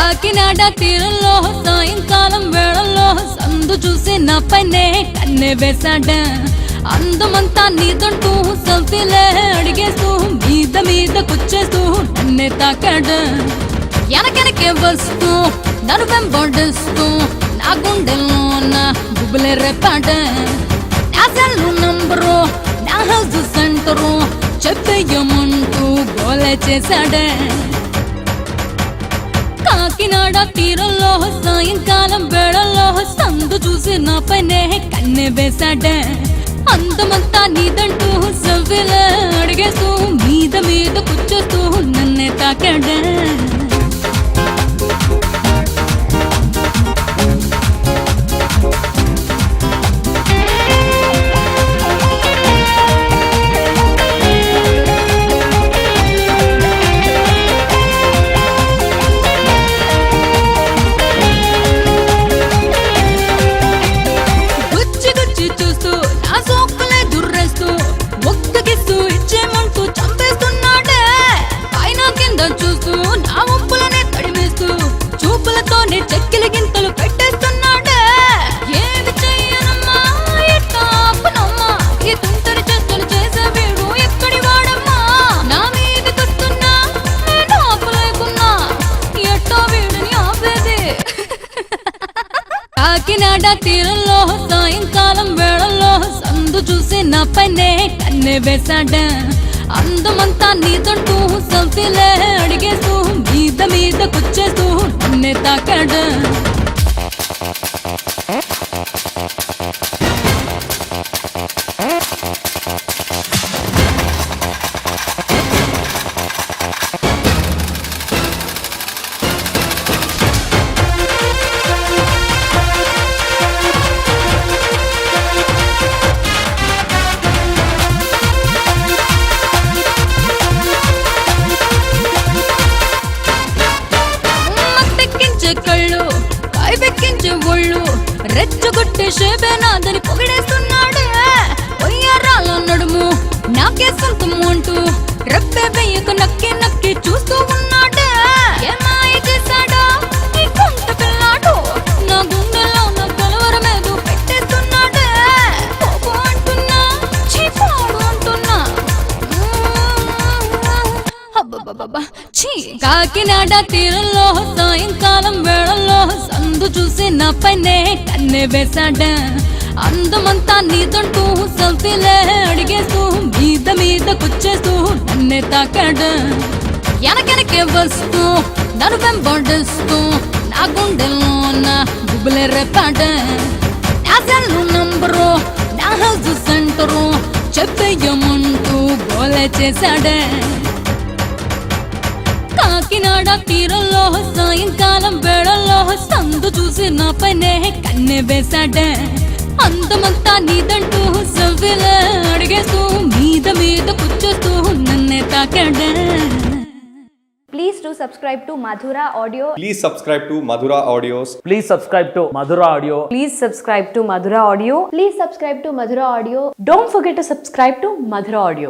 కాకినాడ తీరంలో సాయంకాలం వేళల్లో సందు చూసి నా పైనే కన్నె వేశాడా. అందమంతా నీదంటూ సెల్ఫీలే అడిగేస్తూ మీద మీద కూర్చేస్తూ నన్నే తాకాడా. వెనకెనకే వస్తూ నన్ను వెంబడిస్తూ నా గుండెల్లో నా గుబులే రేపాడా. నా సెల్లు నంబరు నా హౌస్ సెంటరు చెప్పేయమంటూ గోలే చేశాడా. కాకినాడ తీరంలో సాయంకాలం వేళల్లో సందు చూసి నా పైనే కన్నె వేశాడా. అందమంతా నీదంటూ సెల్ఫీలే అడిగేస్తూ మీద మీద కూర్చోస్తూ నన్నే తాకాడా. చూస్తూ నా ఒప్పులనే తడిమేస్తూ చూపులతోనే చెక్కిల గింతలు పెట్టేస్తున్నాడే. ఏమి చెయ్యనమ్మా ఎట్టాపునమ్మా ఈ తుంటరి చేష్టలు చేసే వీడు ఎక్కడి వాడమ్మా. నా మీదకొస్తున్నా నేను ఆపలేకున్నా ఎట్టా వీడిని ఆపేది. కాకినాడ తీరంలో సాయంకాలం వేళల్లో సందు చూసి నా పైనే కన్నె వేశాడా. అందమంతా నీదంటూ సెల్ఫీలే అడిగేస్తూ మీద మీద కూర్చేస్తూ నన్నే తాకాడా. కళ్ళు కైపెక్కించే ఒళ్ళు రెచ్చగొట్టే షేపే నాదని పొగిడేస్తున్నాడే. ఒయ్యారాల నడుము నాకే సొంతం అంటూ రెప్పే వెయ్యక నక్కి నక్కి చూస్తూ ఉన్నాడే. ఏమాయ చేశాడా ఈ కుంట పిల్లాడు నా గుండెలో నా కలవరమేదో పెట్టేస్తున్నాడే. పోపు అంటున్నా చీపాడు అంటున్నా అబ్బబ్బబ్బా ఛీ. కాకినాడ తీరంలో సాయంకాలం వేళల్లో సందు చూసి నా పైనే కన్నె వేశాడా. అందమంతా నీదంటూ సెల్ఫీలే అడిగేస్తూ మీద మీద కూర్చేస్తూ నన్నే తాకాడా. వెనకెనకే వస్తూ నన్ను వెంబడిస్తూ నా గుండెల్లో నా గుబులే రేపాడా. నా సెల్లు నంబరు నా హౌస్ సెంటరు చెప్పేయమంటూ గోలే చేశాడా. కాకినాడ తీరంలో సాయంకాలం వేళల్లో సందు చూసి నా పైనే కన్నె వేశాడా. అందమంతా నీదంటూ సెల్ఫీలే అడిగేస్తూ మీద మీద కూర్చోస్తూ నన్నే తాకాడా. Please do subscribe to Madhura Audio. Please subscribe to Madhura Audios. Please subscribe to Madhura Audio. Please subscribe to Madhura Audio. Please subscribe to Madhura Audio. Don't forget to subscribe to Madhura Audio.